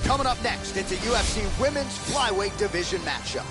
Coming up next, it's a UFC Women's Flyweight Division matchup.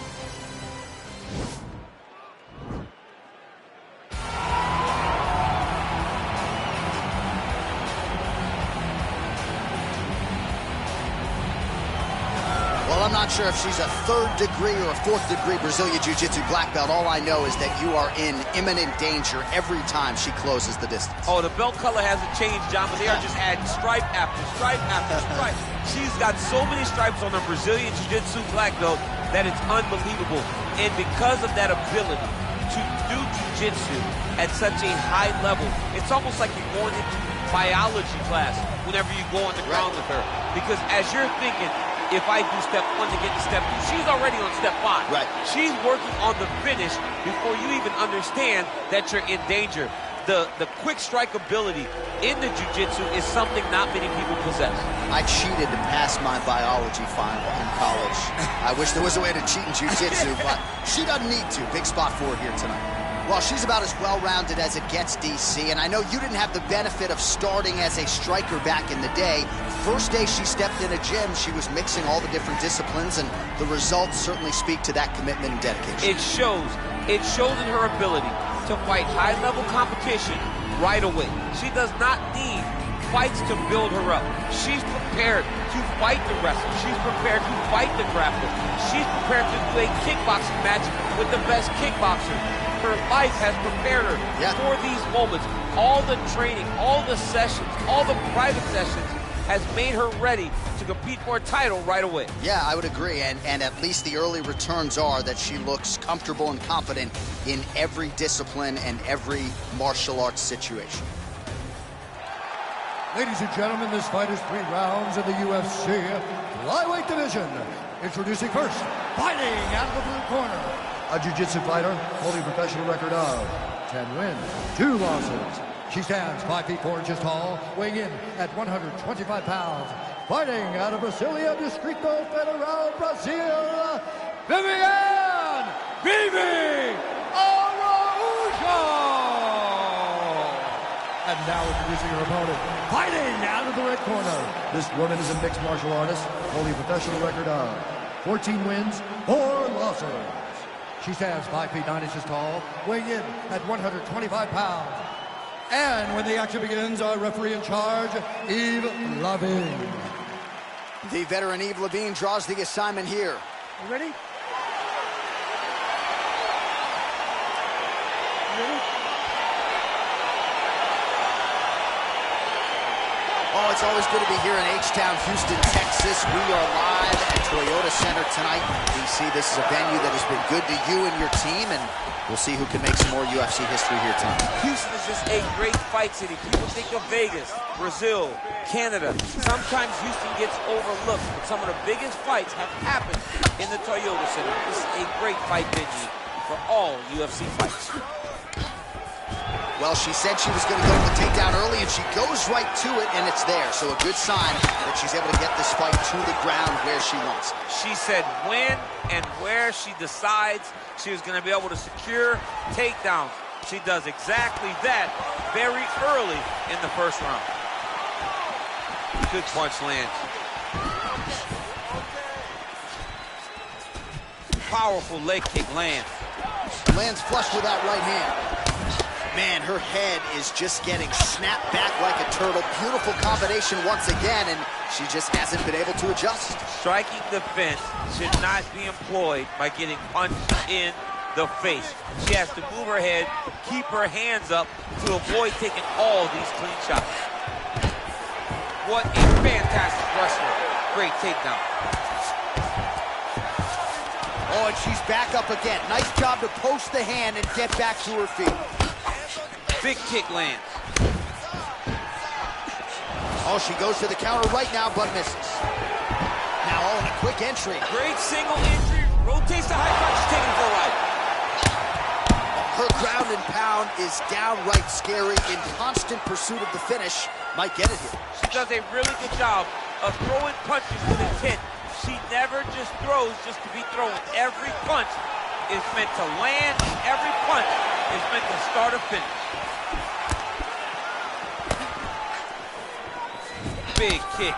Well, I'm not sure if she's a 3rd degree or a 4th degree Brazilian Jiu-Jitsu black belt. All I know is that you are in imminent danger every time she closes the distance. Oh, the belt color hasn't changed, John, but they are just adding stripe after stripe after stripe. She's got so many stripes on her Brazilian Jiu-Jitsu black belt that it's unbelievable. And because of that ability to do Jiu-Jitsu at such a high level, it's almost like you're going into biology class whenever you go on the ground with her. Because as you're thinking, if I do step 1 to get to step 2, she's already on step 5. Right. She's working on the finish before you even understand that you're in danger. The quick strike ability in the jiu-jitsu is something not many people possess. I cheated to pass my biology final in college. I wish there was a way to cheat in jiu-jitsu, but she doesn't need to. Big spot for her here tonight. Well, she's about as well-rounded as it gets, DC, and I know you didn't have the benefit of starting as a striker back in the day. First day she stepped in a gym, she was mixing all the different disciplines, and the results certainly speak to that commitment and dedication. It shows. It shows in her ability to fight high-level competition right away. She does not need fights to build her up. She's prepared to fight the wrestler. She's prepared to fight the grappler. She's prepared to do a kickboxing match with the best kickboxer. Her life has prepared her for these moments. All the training, all the sessions, all the private sessions has made her ready to compete for a title right away. Yeah, I would agree, and at least the early returns are that she looks comfortable and confident in every discipline and every martial arts situation. Ladies and gentlemen, this fight is 3 rounds in the UFC Flyweight Division. Introducing first, fighting out of the blue corner, a jiu-jitsu fighter holding a professional record of 10 wins, 2 losses. She stands 5 feet 4 inches tall, weighing in at 125 pounds. Fighting out of Brasilia, Distrito Federal, Brazil, Viviane Vivi Araújo! And now introducing her opponent, fighting out of the red corner. This woman is a mixed martial artist, holding a professional record of 14 wins, 4 losses. She stands 5 feet 9 inches tall, weighing in at 125 pounds. And when the action begins, our referee in charge, Yves Lavigne. The veteran Yves Lavigne draws the assignment here. You ready? You ready? Oh, it's always good to be here in H-Town, Houston, Texas. We are live at Toyota Center tonight. DC, this is a venue that has been good to you and your team, and we'll see who can make some more UFC history here tonight. Houston is just a great fight city. People think of Vegas, Brazil, Canada. Sometimes Houston gets overlooked, but some of the biggest fights have happened in the Toyota Center. This is a great fight venue for all UFC fights. Well, she said she was going to go to the takedown early, and she goes right to it, and it's there. So a good sign that she's able to get this fight to the ground where she wants it. She said when and where she decides she was going to be able to secure takedowns. She does exactly that very early in the first round. Good punch lands. Powerful leg kick lands. Lands flush with that right hand. Man, her head is just getting snapped back like a turtle. Beautiful combination once again, and she just hasn't been able to adjust. Striking defense should not be employed by getting punched in the face. She has to move her head, keep her hands up to avoid taking all these clean shots. What a fantastic wrestler. Great takedown. Oh, and she's back up again. Nice job to post the hand and get back to her feet. Big kick lands. Oh, she goes to the counter right now, but misses. Now, oh, and a quick entry. Great single entry. Rotates the high punch, taking for a ride. Her ground and pound is downright scary, in constant pursuit of the finish. Might get it here. She does a really good job of throwing punches with intent. She never just throws just to be thrown. Every punch is meant to land. Every punch is meant to start a finish. Big kick.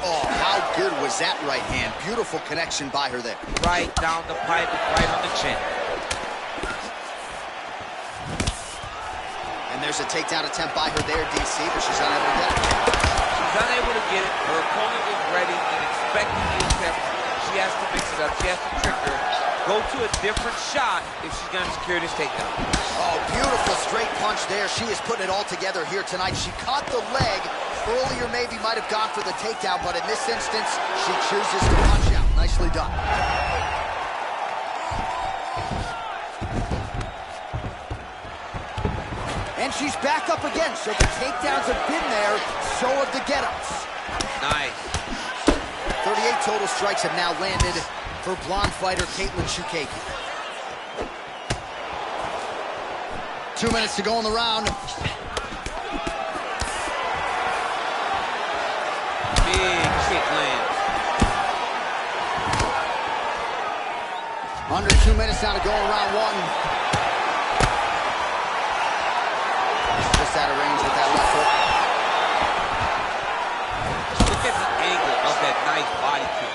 Oh, wow, good was that right hand? Beautiful connection by her there. Right down the pipe, right on the chin. And there's a takedown attempt by her there, DC, but she's unable to get it. She's unable to get it. Her opponent is ready and expecting the attempt. She has to mix it up. She has to trick her. Go to a different shot if she's going to secure this takedown. Oh, beautiful straight punch there. She is putting it all together here tonight. She caught the leg. Earlier maybe might have gone for the takedown, but in this instance, she chooses to punch out. Nicely done. And she's back up again, so the takedowns have been there, so have the get-ups. Nice. 38 total strikes have now landed for blonde fighter Katlyn Chookagian. 2 minutes to go in the round. Big kick lands. Under 2 minutes now to go in round one. Just out of range with that left hook. Look at the angle of that nice body kick.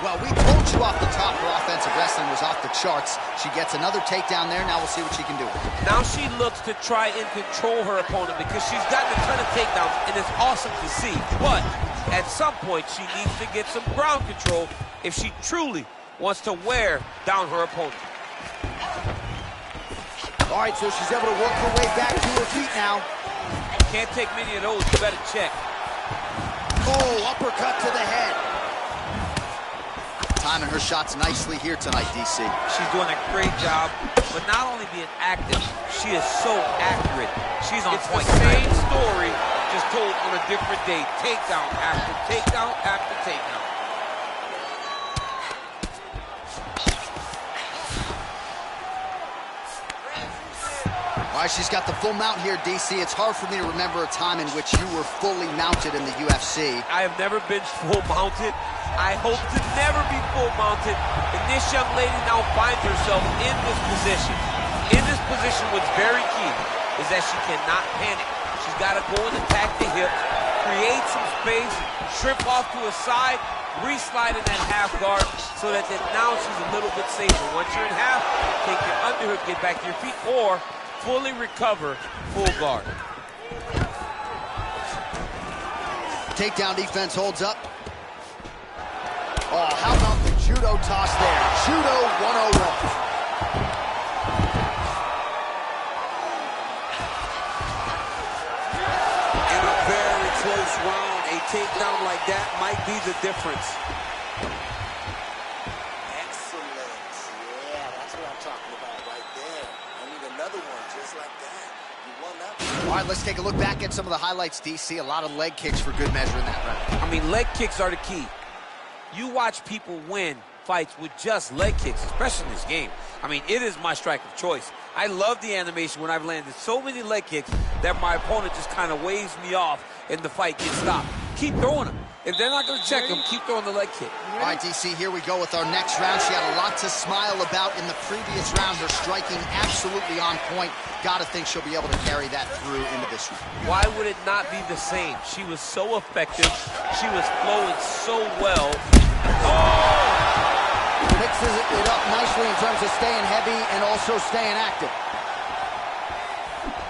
Well, we told you off the top her offensive wrestling was off the charts. She gets another takedown there. Now we'll see what she can do. Now she looks to try and control her opponent because she's gotten a ton of takedowns, and it's awesome to see. But at some point, she needs to get some ground control if she truly wants to wear down her opponent. All right, so she's able to work her way back to her feet now. Can't take many of those. You better check. Oh, uppercut to the head. Timing her shots nicely here tonight, DC. She's doing a great job, but not only being active, she is so accurate. She's on point. It's the same story, just told on a different day. Takedown after takedown after takedown. All right, she's got the full mount here, DC. It's hard for me to remember a time in which you were fully mounted in the UFC. I have never been full mounted. I hope to never be full mounted. And this young lady now finds herself in this position. In this position, what's very key is that she cannot panic. She's got to go and attack the hips, create some space, trip off to a side, re-slide in that half guard so that then now she's a little bit safer. Once you're in half, take your underhook, get back to your feet, or fully recover full guard. Takedown defense holds up. Oh, how about the judo toss there? Judo 101. In a very close round, a takedown like that might be the difference. Excellent. Yeah, that's what I'm talking about right there. I need another one just like that. You won that one. All right, let's take a look back at some of the highlights, DC. A lot of leg kicks for good measure in that round. I mean, leg kicks are the key. You watch people win fights with just leg kicks, especially in this game. I mean, it is my strike of choice. I love the animation when I've landed so many leg kicks that my opponent just kind of waves me off and the fight gets stopped. Keep throwing them. If they're not going to check them, keep throwing the leg kick. All right, DC, here we go with our next round. She had a lot to smile about in the previous round. Her striking absolutely on point. Gotta think she'll be able to carry that through into this round. Why would it not be the same? She was so effective. She was flowing so well. Oh! Mixes it up nicely in terms of staying heavy and also staying active.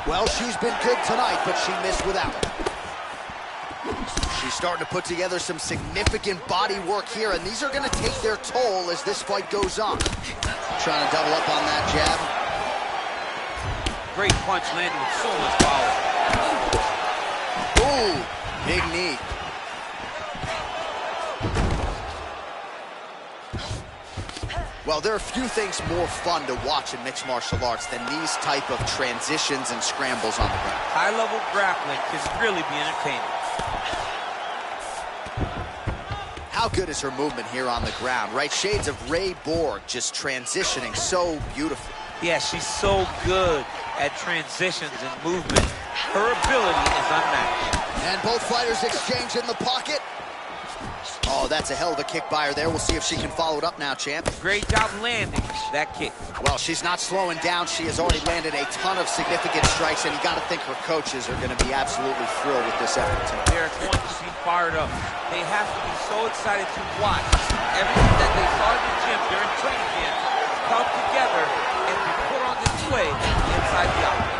Well, she's been good tonight, but she missed without it. She's starting to put together some significant body work here, and these are going to take their toll as this fight goes on. Trying to double up on that jab. Great punch landing with so much power. Ooh, big knee. Well, there are few things more fun to watch in mixed martial arts than these type of transitions and scrambles on the ground. High-level grappling can really be entertaining. How good is her movement here on the ground, right? Shades of Ray Borg, just transitioning so beautifully. Yeah, she's so good at transitions and movement. Her ability is unmatched. And both fighters exchange in the pocket. Oh, that's a hell of a kick by her there. We'll see if she can follow it up now, champ. Great job landing that kick. Well, she's not slowing down. She has already landed a ton of significant strikes, and you got to think her coaches are going to be absolutely thrilled with this effort tonight. They're going to be fired up. They have to be so excited to watch everything that they saw in the gym during training camp come together and be put on display inside the octagon.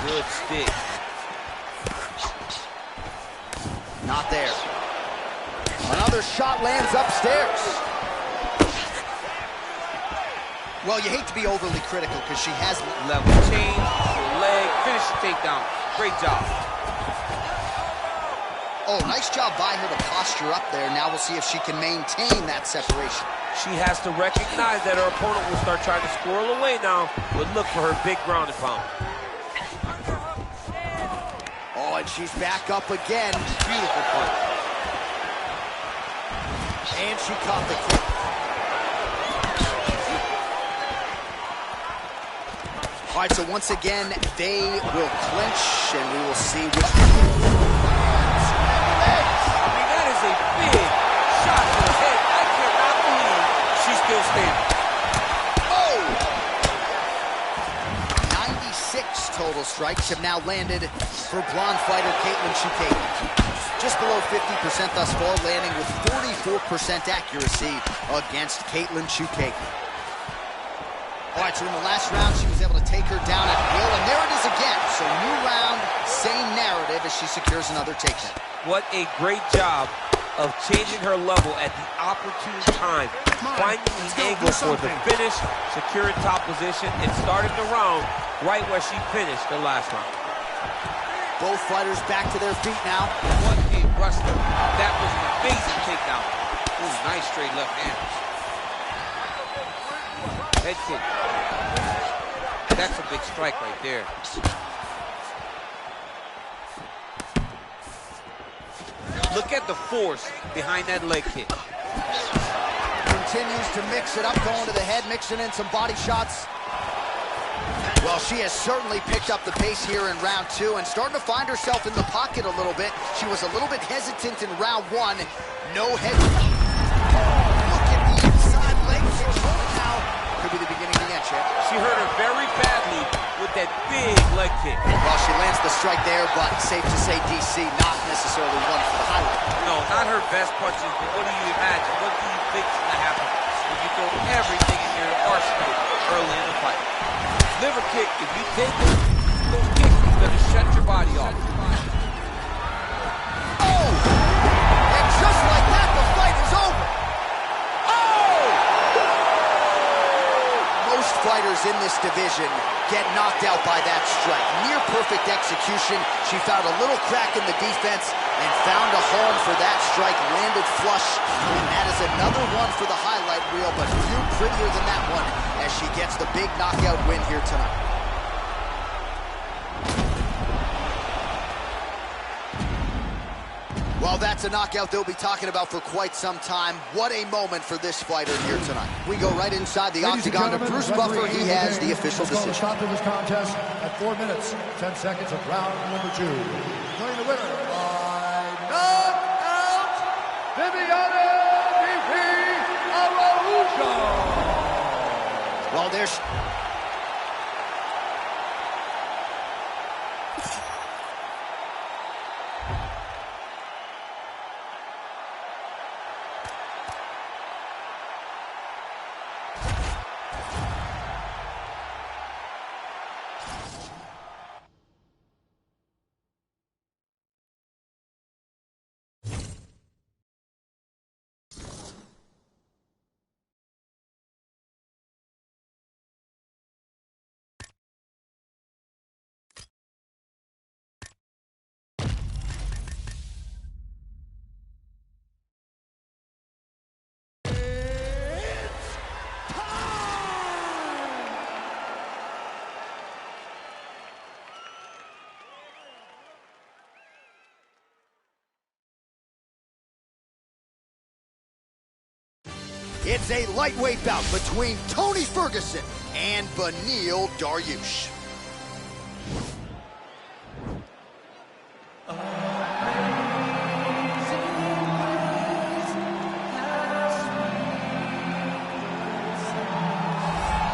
Good stick. Not there. Another shot lands upstairs. Well, you hate to be overly critical because she has Level change, leg, finish the takedown. Great job. Oh, nice job by her to posture up there. Now we'll see if she can maintain that separation. She has to recognize that her opponent will start trying to squirrel away now, but look for her big ground and pound. Oh, and she's back up again. Beautiful punch. And she caught the kick. All right, so once again, they will clinch, and we will see which... I mean, that is a big shot to the head. I cannot believe she's still standing. Oh! 96 total strikes have now landed for blonde fighter Katlyn Chookagian. Just below 50% thus far, landing with 44% accuracy against Katlyn Chookagian. All right, so in the last round, she was able to take her down at will, and there it is again. So new round, same narrative as she secures another takedown. What a great job of changing her level at the opportune time, finding the angle for the finish, securing top position, and starting the round right where she finished the last round. Both fighters back to their feet now. What a wrestler. That was an amazing takedown. Ooh, nice straight left hand. Head kick. That's a big strike right there. Look at the force behind that leg kick. Continues to mix it up, going to the head, mixing in some body shots. Well, she has certainly picked up the pace here in round two and starting to find herself in the pocket a little bit. She was a little bit hesitant in round one. No head. Look at the inside leg kick now. Could be the beginning of the end, champ. She hurt her very badly with that big leg kick. Well, she lands the strike there, but safe to say DC not necessarily one for the highlight. No, not her best punches, but what do you imagine? What do you think is going to happen when you throw everything in your arsenal early in the fight? Liver kick, if you take it, those kicks are going to shut your body off. Oh! And just like that, the fight is over. Oh! Most fighters in this division get knocked out by that strike. Near perfect execution. She found a little crack in the defense and found a home for that strike. Landed flush. And that is another one for the highlight reel, but few prettier than that one as she gets the big knockout win here tonight. Well, that's a knockout they'll be talking about for quite some time. What a moment for this fighter here tonight. We go right inside the octagon to Bruce Buffer. He has the official decision. Stop to this contest at 4 minutes, 10 seconds of round number 2. Declaring the winner by knockout, Viviane Araujo. Well, there's... It's a lightweight bout between Tony Ferguson and Beneil Dariush.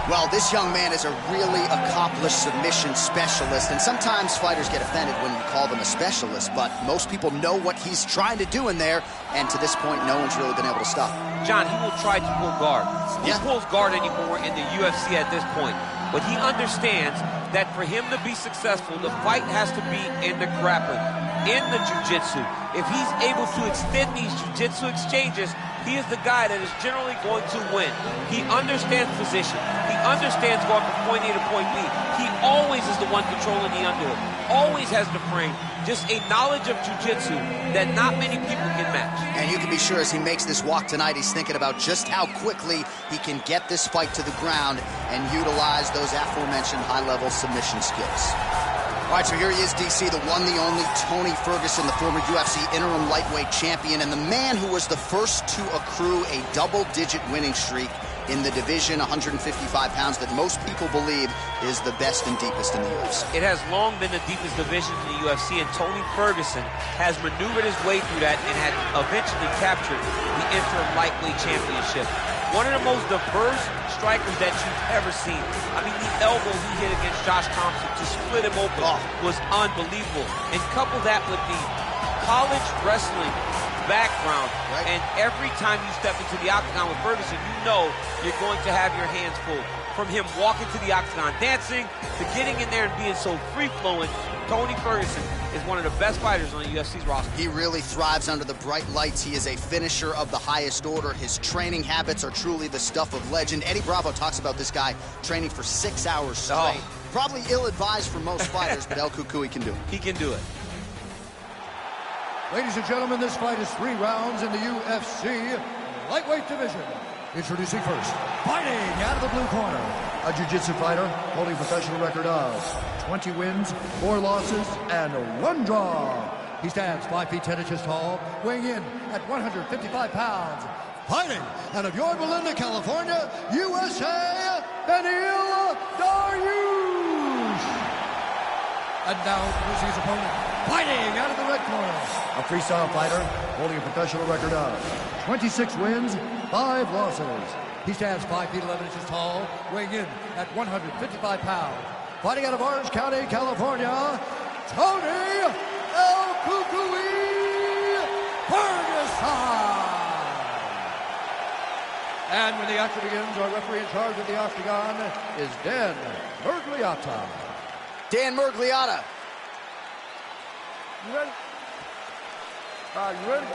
Well, this young man is a really accomplished submission specialist, and sometimes fighters get offended when you call them a specialist, but most people know what he's trying to do in there, and to this point, no one's really been able to stop him. John, he will try to pull guard. Who Yeah. pulls guard anymore in the UFC at this point? But he understands that for him to be successful, the fight has to be in the grappling, in the jiu-jitsu. If he's able to extend these jiu-jitsu exchanges, he is the guy that is generally going to win. He understands position. He understands going from point A to point B. He always is the one controlling the underhook. Always has the frame. Just a knowledge of jiu-jitsu that not many people can match. And you can be sure as he makes this walk tonight, he's thinking about just how quickly he can get this fight to the ground and utilize those aforementioned high-level submission skills. All right, so here he is, DC, the one, the only Tony Ferguson, the former UFC interim lightweight champion, and the man who was the first to accrue a double-digit winning streak in the division, 155 pounds, that most people believe is the best and deepest in the UFC. It has long been the deepest division in the UFC, and Tony Ferguson has maneuvered his way through that and had eventually captured the interim lightweight championship. One of the most diverse strikers that you've ever seen. I mean, the elbow he hit against Josh Thompson to split him open was unbelievable. And couple that with the college wrestling background, and every time you step into the octagon with Ferguson, you know you're going to have your hands full. From him walking to the octagon, dancing, to getting in there and being so free-flowing, Tony Ferguson is one of the best fighters on the UFC's roster. He really thrives under the bright lights. He is a finisher of the highest order. His training habits are truly the stuff of legend. Eddie Bravo talks about this guy training for 6 hours straight. Probably ill-advised for most fighters, but El Cucuy can do it. He can do it. Ladies and gentlemen, this fight is 3 rounds in the UFC lightweight division. Introducing first, fighting out of the blue corner, a jiu-jitsu fighter holding a professional record of 20 wins, 4 losses, and 1 draw. He stands 5 feet 10 inches tall, weighing in at 155 pounds. Fighting out of Yorba Linda, California, USA, Beneil Dariush. And now, introducing his opponent, fighting out of the red corner, a freestyle fighter holding a professional record of 26 wins, 5 losses. He stands 5 feet 11 inches tall, weighing in at 155 pounds. Fighting out of Orange County, California, Tony El Cucuy Ferguson. And when the action begins, our referee in charge of the octagon is Dan Miragliotta. Dan Miragliotta. You ready? You ready?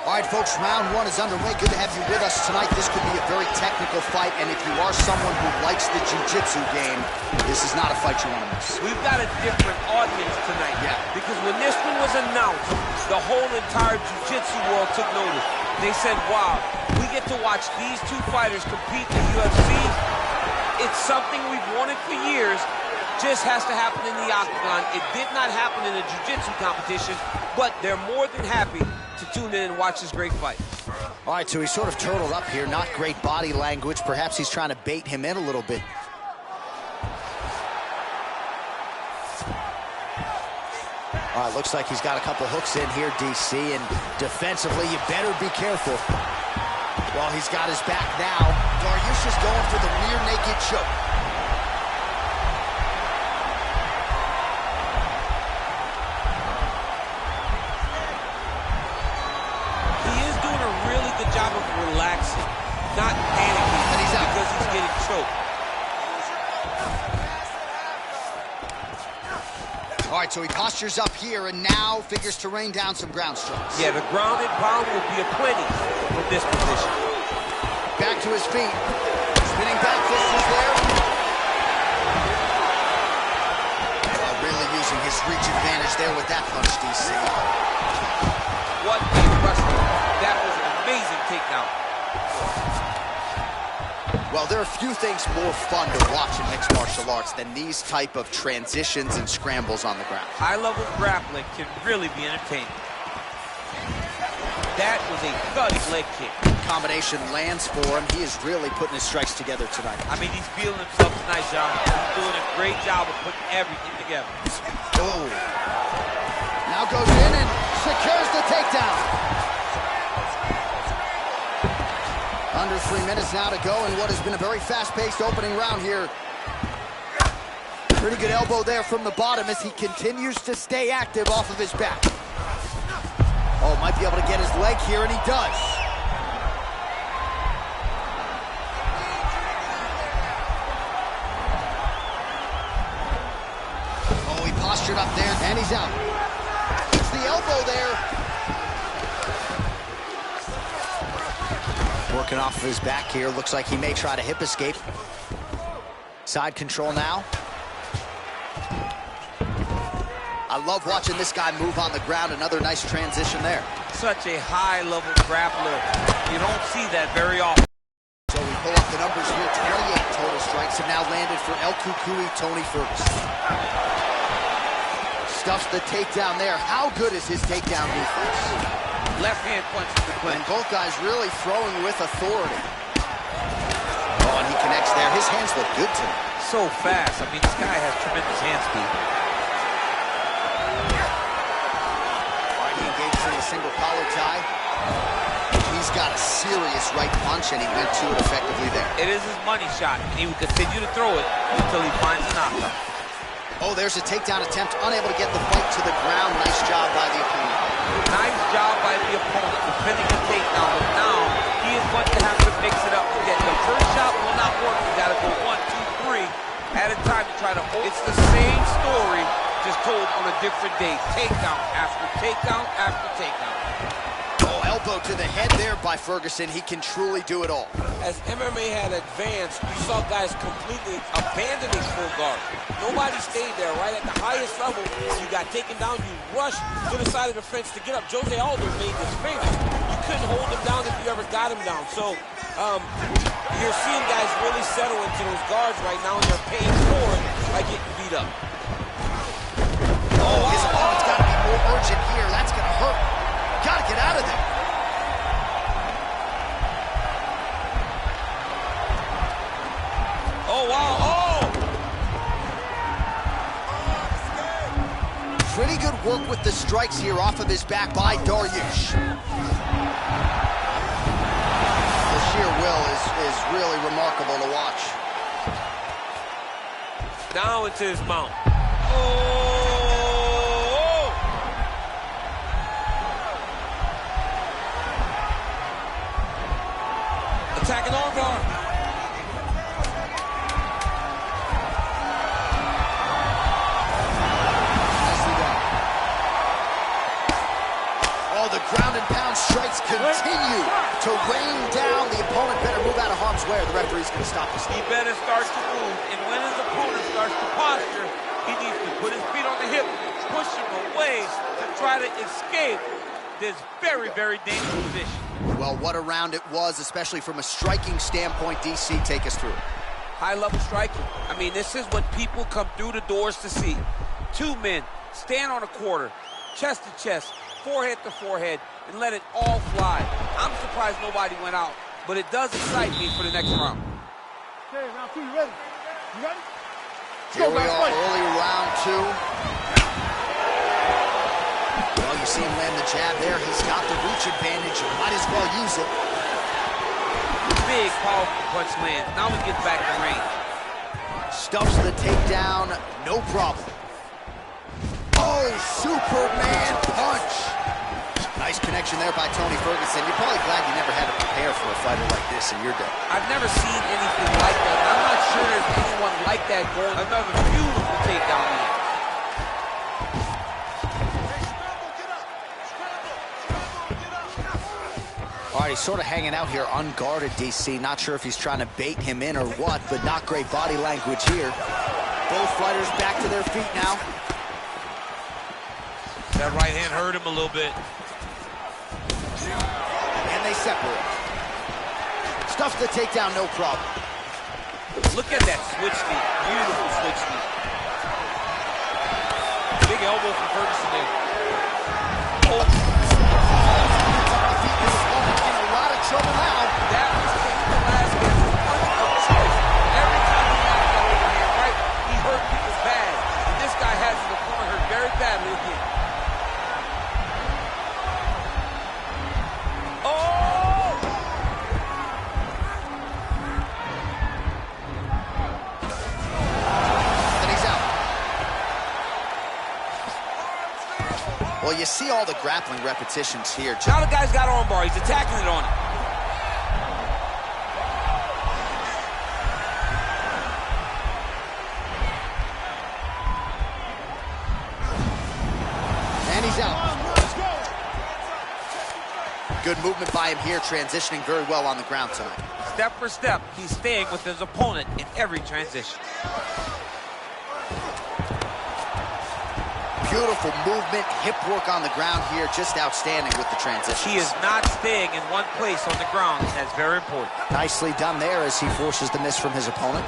All right, folks, round 1 is underway. Good to have you with us tonight. This could be a very technical fight, and if you are someone who likes the jiu-jitsu game, this is not a fight you want to miss. We've got a different audience tonight. Yeah. Because when this one was announced, the whole entire jiu-jitsu world took notice. They said, wow, we get to watch these 2 fighters compete in the UFC. It's something we've wanted for years. Just has to happen in the octagon. It did not happen in a jiu-jitsu competition, but they're more than happy to tune in and watch this great fight. All right, so he's sort of turtled up here. Not great body language. Perhaps he's trying to bait him in a little bit. All right, looks like he's got a couple hooks in here, DC, and defensively, you better be careful. Well, he's got his back now. Dariush is going for the rear naked choke. Job of relaxing, not panicking, And he's out. because he's getting choked. All right, so he postures up here and now figures to rain down some ground strikes. Yeah, the ground and pound will be aplenty from this position. Back to his feet. Spinning back fist is there. Really using his reach advantage there with that punch, DC. What a wrestler. That was an amazing takedown. Well, there are few things more fun to watch in mixed martial arts than these type of transitions and scrambles on the ground. High-level grappling can really be entertaining. That was a gutty leg kick. Combination lands for him. He is really putting his strikes together tonight. I mean, he's feeling himself tonight, John. He's doing a great job of putting everything together. Oh. Now goes in and secures the takedown. Under 3 minutes now to go in what has been a very fast-paced opening round here. Pretty good elbow there from the bottom as he continues to stay active off of his back. Oh, might be able to get his leg here, and he does. Oh, he postured up there, and he's out. It's the elbow there. Working off of his back here. Looks like he may try to hip escape. Side control now. I love watching this guy move on the ground. Another nice transition there. Such a high-level grappler. You don't see that very often. So we pull up the numbers here. 28 total strikes have now landed for El Cucuy, Tony Ferguson. Stuffs the takedown there. How good is his takedown defense? Left hand punch to the clinch. And both guys really throwing with authority. Oh, and he connects there. His hands look good tonight. So fast. I mean, this guy has tremendous hand speed. Single collar tie. He's got a serious right punch, and he went to it effectively there. It is his money shot, and he will continue to throw it until he finds a knockout. Oh, there's a takedown attempt, unable to get the fight to the ground. Nice job by the opponent. Nice job by the opponent defending the takedown, but now he is going to have to mix it up again. The first shot will not work. You got to go 1, 2, 3 at a time to try to hold. It's the same story, just told on a different day. Takedown after takedown after takedown. Oh, elbow to the head there by Ferguson. He can truly do it all. As MMA had advanced, you saw guys completely abandoning full guard. Nobody stayed there, right? At the highest level, you got taken down, you rushed to the side of the fence to get up. Jose Aldo made this famous. You couldn't hold him down if you ever got him down. So you're seeing guys really settle into those guards right now, and they're paying for it by getting beat up. Oh, his opponent's got to be more urgent here. That's going to hurt. Got to get out of there. Oh, wow. Oh! Pretty good work with the strikes here off of his back by Dariush. The sheer will is really remarkable to watch. Now into his mount. Attacking armbar. Nicely done. Oh, the ground and pound strikes continue to rain down. The opponent better move out of harm's way, or the referee's going to stop this. He better start to move, and when his opponent starts to posture, he needs to put his feet on the hip, push him away to try to escape this very, very dangerous position. Well, what a round it was, especially from a striking standpoint. DC, take us through. High-level striking. I mean, this is what people come through the doors to see. Two men stand on a quarter, chest to chest, forehead to forehead, and let it all fly. I'm surprised nobody went out, but it does excite me for the next round. Okay, round 2, you ready? You ready? Here we are, early round 2. Well, you see him land the jab there. He's got the reach advantage. Might as well use it. Big, powerful punch lands. Now he gets back to range. Stuffs the takedown, no problem. Oh, Superman punch. Nice connection there by Tony Ferguson. You're probably glad you never had to prepare for a fighter like this in your day. I've never seen anything like that. I'm not sure there's anyone like that going. Another beautiful takedown there. All right, he's sort of hanging out here unguarded, DC. Not sure if he's trying to bait him in or what, but not great body language here. Both fighters back to their feet now. That right hand hurt him a little bit. And they separate. Stuffs the takedown, no problem. Look at that switch knee. Beautiful switch knee. Big elbow from Ferguson there. Oh. Trouble now. That was the last hit of choice. Every time he knocked that overhand right, he hurt people bad. And this guy has his opponent hurt very badly again. Oh! see all the grappling repetitions here. Now the guy's got armbar. He's attacking it on it. And he's out. Good movement by him here, transitioning very well on the ground time. Step for step, he's staying with his opponent in every transition. Beautiful movement, hip work on the ground here, just outstanding with the transition. He is not staying in one place on the ground, and that's very important. Nicely done there as he forces the miss from his opponent.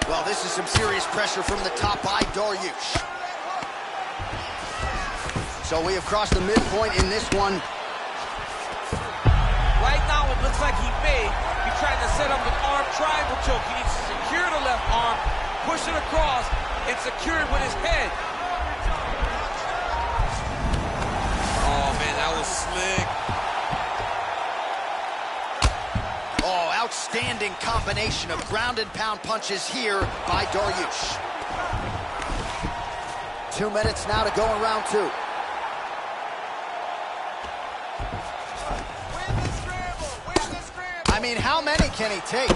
Well, this is some serious pressure from the top by Dariush. So we have crossed the midpoint in this one. Right now, it looks like he may be trying to set up an arm triangle choke. He needs to secure the left arm, push it across, and secure it with his head. Oh, man, that was slick. Oh, outstanding combination of ground and pound punches here by Dariush. 2 minutes now to go in round two. I mean, how many can he take?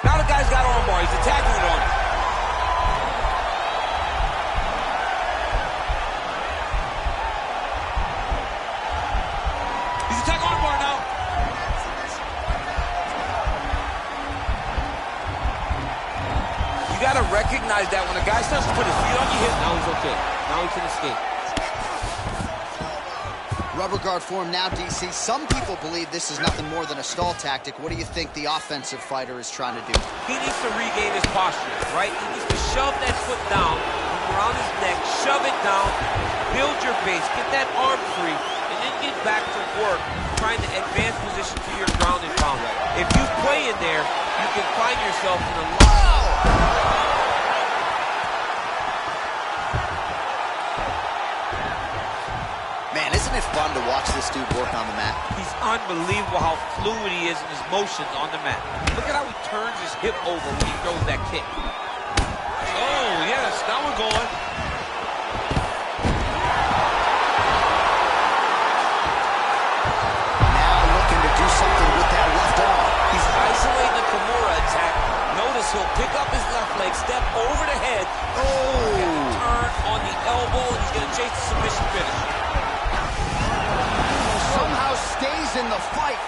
Now the guy's got armbar. He's attacking it on it. He's attacking armbar now. You got to recognize that when a guy starts to put his feet on your hip, now he's okay. Now he can escape. Rubber guard form now, DC. Some people believe this is nothing more than a stall tactic. What do you think the offensive fighter is trying to do? He needs to regain his posture, right? He needs to shove that foot down around his neck, shove it down, build your base, get that arm free, and then get back to work trying to advance position to your ground and pound. If you play in there, you can find yourself in a lot. Man, isn't it fun to watch this dude work on the mat? He's unbelievable how fluid he is in his motions on the mat. Look at how he turns his hip over when he throws that kick. Oh, yes, now we're going. Now looking to do something with that left arm. He's isolating the Kimura attack. Notice he'll pick up his left leg, step over the head, turn on the elbow, and he's going to chase the submission finish. Somehow stays in the fight.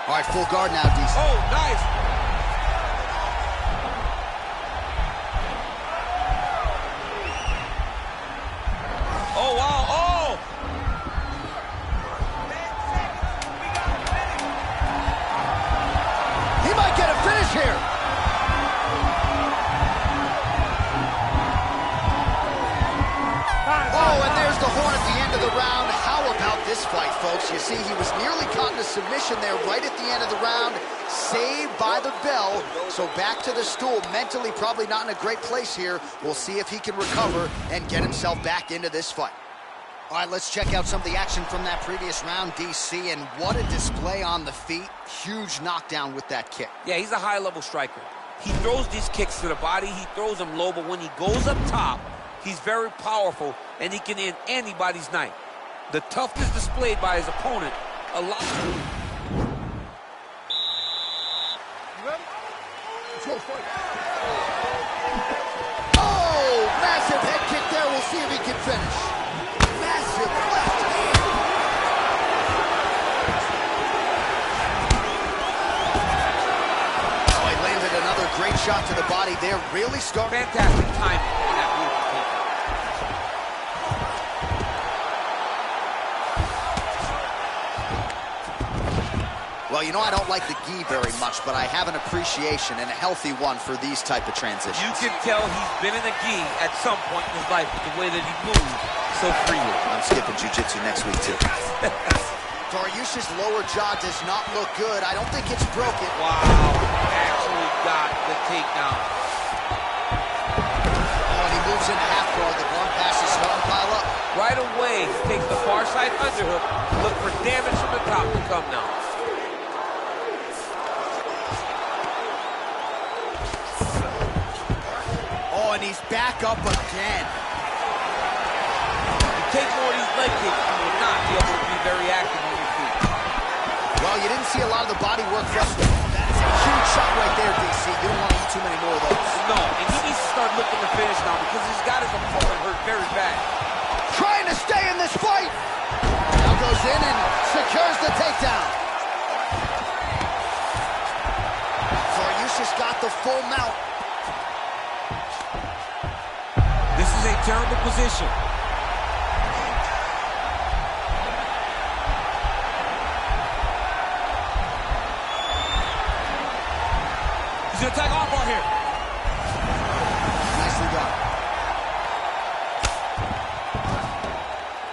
All right, full guard now, DC. Oh, nice. Oh, wow. Oh! He might get a finish here. Oh, and there's the horn at the end of the round. How about this fight, folks? You see, he was nearly caught in a submission there right at the end of the round. Saved by the bell. So back to the stool. Mentally probably not in a great place here. We'll see if he can recover and get himself back into this fight. All right, let's check out some of the action from that previous round, DC, and what a display on the feet. Huge knockdown with that kick. Yeah, he's a high-level striker. He throws these kicks to the body. He throws them low, but when he goes up top, he's very powerful, and he can end anybody's night. The toughness displayed by his opponent, a lot. You ready? Let's go fight. Oh, massive head kick there. We'll see if he can finish. Massive left hand. Oh, he landed another great shot to the body there. Really starting. Fantastic timing on that beautiful takedown. Well, you know, I don't like the gi very much, but I have an appreciation and a healthy one for these type of transitions. You can tell he's been in a gi at some point in his life with the way that he moves so freely. I'm skipping jiu-jitsu next week, too. Dariush's lower jaw does not look good. I don't think it's broken. Wow, actually got the takedown. Oh, and he moves into half guard. The guard passes starting to pile up. Right right away takes the far side underhook. Look for damage from the top to come now. Oh, and he's back up again. You take more of these leg kicks, you will not be able to be very active on your feet. Well, you didn't see a lot of the body work from him. That's a huge shot right there, DC. You don't want to eat too many more of those. No, and he needs to start looking to finish now because he's got his opponent hurt very bad. Trying to stay in this fight. Now goes in and secures the takedown. Dariush got the full mount. This is a terrible position. He's going to attack armbar here. Nicely done.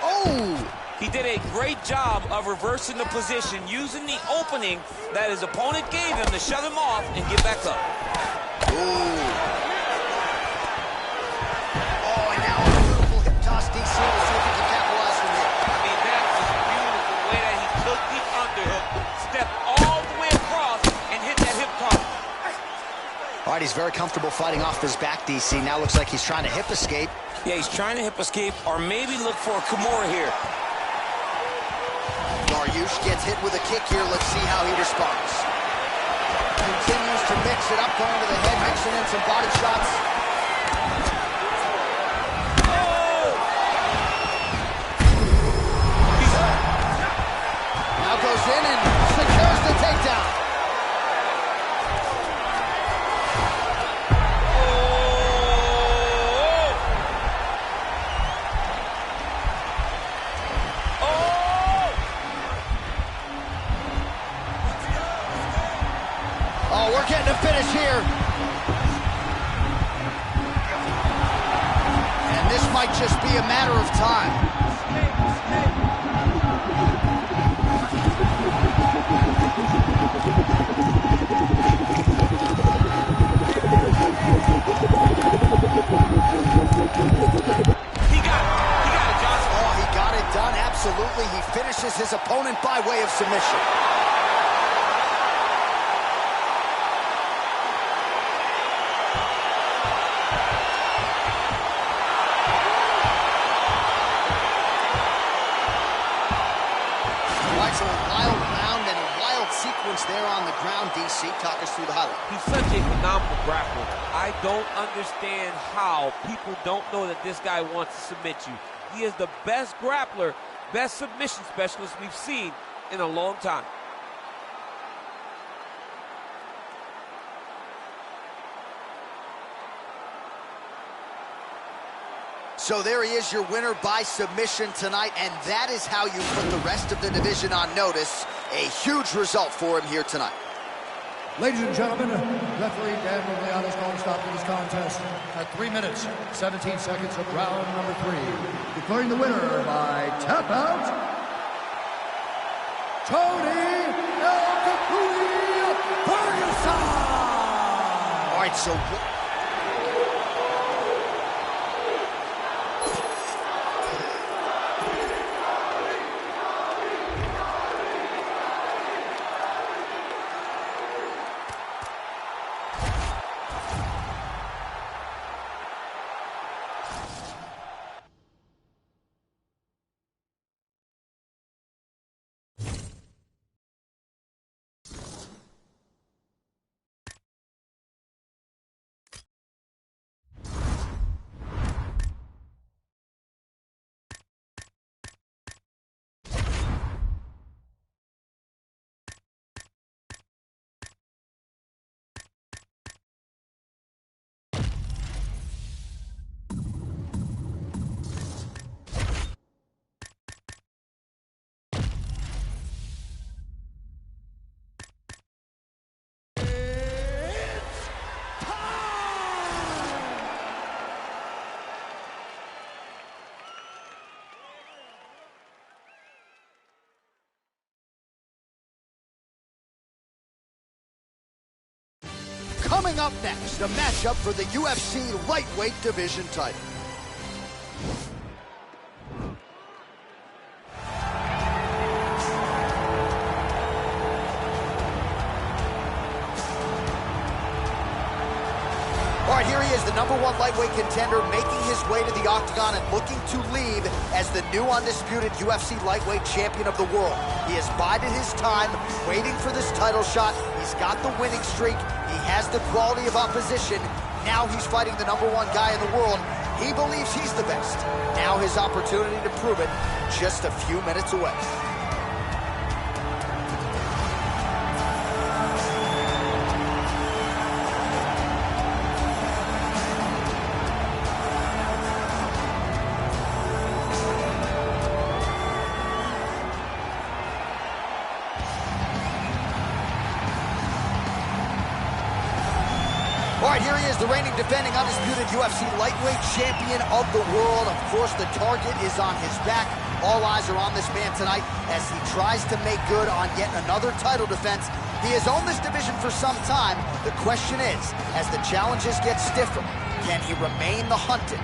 Oh! He did a great job of reversing the position, using the opening that his opponent gave him to shove him off and get back up. Ooh. Oh, and now a beautiful hip toss, DC. We'll see if he can capitalize from here. I mean, that was beautiful the way that he took the underhook, stepped all the way across, and hit that hip toss. All right, he's very comfortable fighting off his back, DC. Now looks like he's trying to hip escape. Yeah, he's trying to hip escape or maybe look for a Kimura here. Dariush gets hit with a kick here. Let's see how he responds. Continues to mix it up, going to the head, mixing in some body shots. Now goes in and secures the takedown. Oh, we're getting a finish here. And this might just be a matter of time. He got it, Johnson. Oh, he got it done, absolutely. He finishes his opponent by way of submission. Right, so a wild round and a wild sequence there on the ground, DC. Talk us through the highlight. He's such a phenomenal grappler. I don't understand how people don't know that this guy wants to submit you. He is the best grappler, best submission specialist we've seen in a long time. So there he is, your winner by submission tonight, and that is how you put the rest of the division on notice. A huge result for him here tonight. Ladies and gentlemen, referee Dan Miragliotta is going to stop this contest at 3 minutes, 17 seconds of round number 3. Declaring the winner by tap out, Tony El Capri Ferguson! All right, so... Coming up next, a matchup for the UFC lightweight division title. All right, here he is, the #1 lightweight contender, making his way to the octagon and looking to leave as the new undisputed UFC lightweight champion of the world. He has bided his time, waiting for this title shot. He's got the winning streak. He has the quality of opposition. Now he's fighting the #1 guy in the world. He believes he's the best. Now his opportunity to prove it, just a few minutes away. All right, here he is, the reigning, defending, undisputed UFC lightweight champion of the world. Of course, the target is on his back. All eyes are on this man tonight as he tries to make good on yet another title defense. He has owned this division for some time. The question is, as the challenges get stiffer, can he remain the hunted?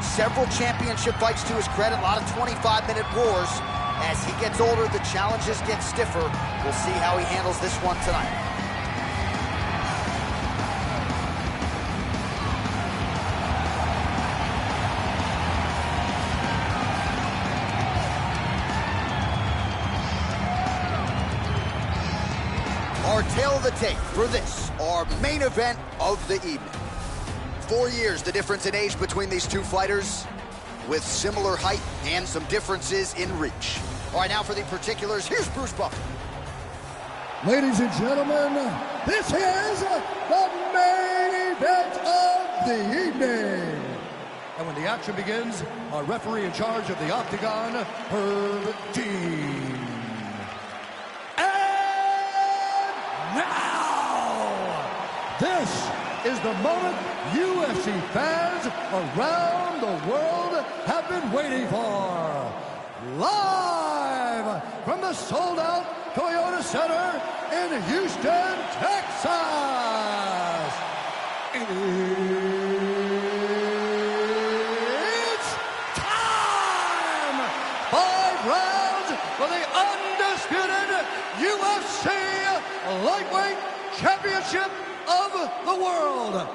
Several championship fights to his credit, a lot of 25-minute wars. As he gets older, the challenges get stiffer. We'll see how he handles this one tonight. Our tale of the tape for this, our main event of the evening. 4 years, the difference in age between these two fighters, with similar height and some differences in reach. All right, now for the particulars, here's Bruce Buffer. Ladies and gentlemen, this is the main event of the evening. And when the action begins, our referee in charge of the Octagon, Herb Dean. Now, this is the moment UFC fans around the world have been waiting for. Live from the sold-out Toyota Center in Houston, Texas. It's time! 5 rounds for the undisputed UFC Lightweight Championship of the world.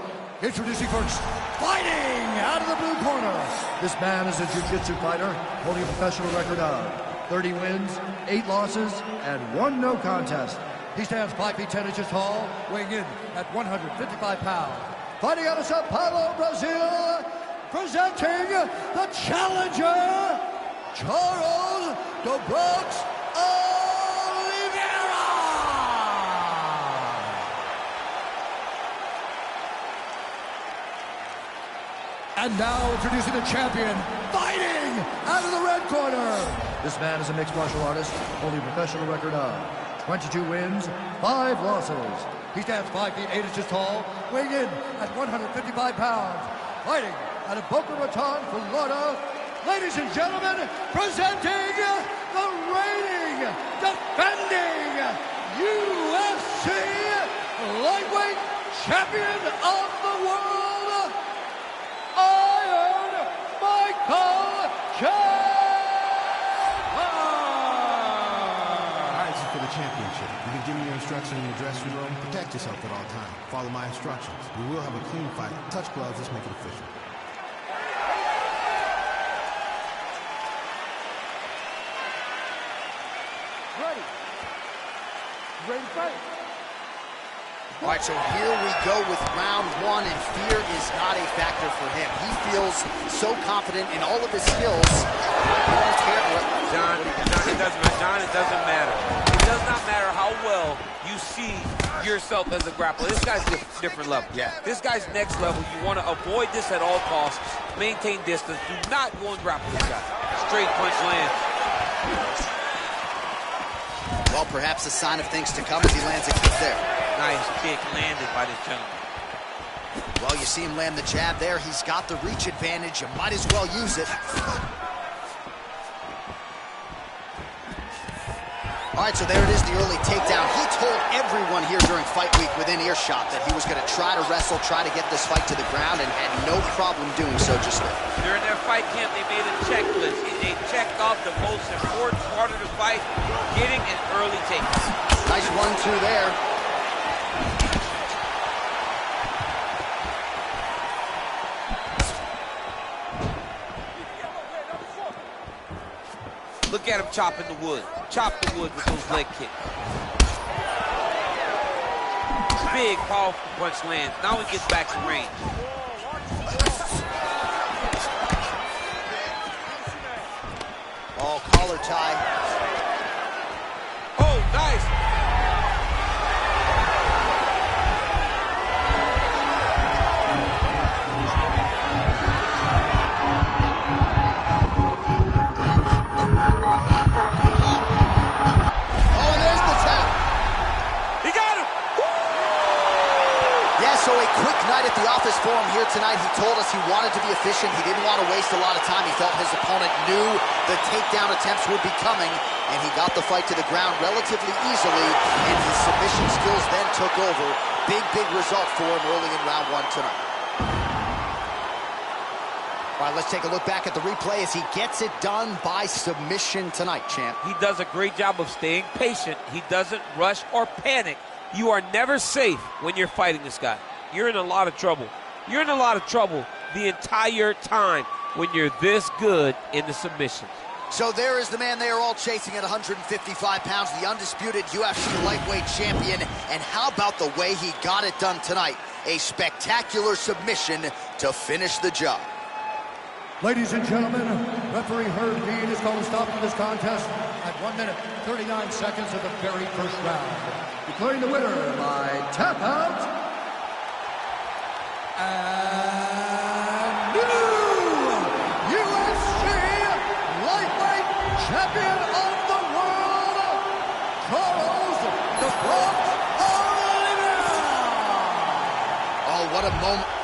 Introducing first, fighting out of the blue corner. This man is a jiu-jitsu fighter holding a professional record of 30 wins, 8 losses, and 1 no contest. He stands 5 feet 10 inches tall, weighing in at 155 pounds. Fighting out of Sao Paulo, Brazil, presenting the challenger, Charles Do Bronx Oliveira. And now introducing the champion, fighting out of the red corner. This man is a mixed martial artist, holding a professional record of 22 wins, 5 losses. He stands 5 feet 8 inches tall, weighing in at 155 pounds. Fighting out of Boca Raton, Florida. Ladies and gentlemen, presenting the reigning, defending UFC lightweight champion of the world, Iron Michael Chandler! Alright, this is for the championship. You can give me your instructions in the dressing room. Protect yourself at all times. Follow my instructions. We will have a clean fight. Touch gloves, let's make it official. Ready. Ready to fight. All right, so here we go with round 1, and fear is not a factor for him. He feels so confident in all of his skills. He won't care what... John, it doesn't matter. It does not matter how well you see yourself as a grappler. This guy's different level. Yeah. This guy's next level. You want to avoid this at all costs. Maintain distance. Do not go and grapple this guy. Straight punch land. Well, perhaps a sign of things to come as he lands a kick there. Nice kick landed by this gentleman. Well, you see him land the jab there. He's got the reach advantage. You might as well use it. All right, so there it is, the early takedown. He told everyone here during fight week within earshot that he was going to try to wrestle, try to get this fight to the ground, and had no problem doing so just there. During their fight camp, they made a checklist. They checked off the most important part of the fight, getting an early takedown. Nice 1-2 there. chopping the wood. Chop the wood with those leg kicks. Big, powerful punch lands. Now he gets back to range. Oh, collar tie. Oh, nice. So a quick night at the office for him here tonight. He told us he wanted to be efficient. He didn't want to waste a lot of time. He felt his opponent knew the takedown attempts would be coming, and he got the fight to the ground relatively easily, and his submission skills then took over. Big, big result for him early in round one tonight. All right, let's take a look back at the replay as he gets it done by submission tonight, champ. He does a great job of staying patient. He doesn't rush or panic. You are never safe when you're fighting this guy. You're in a lot of trouble. You're in a lot of trouble the entire time when you're this good in the submissions. So there is the man they are all chasing at 155 pounds, the undisputed UFC lightweight champion. And how about the way he got it done tonight? A spectacular submission to finish the job. Ladies and gentlemen, referee Herb Dean has called a stop to this contest at 1 minute, 39 seconds of the very first round. Declaring the winner by tap out, and new UFC lightweight champion of the world, Carlos "The Bronx" Oliveira. Oh, what a moment.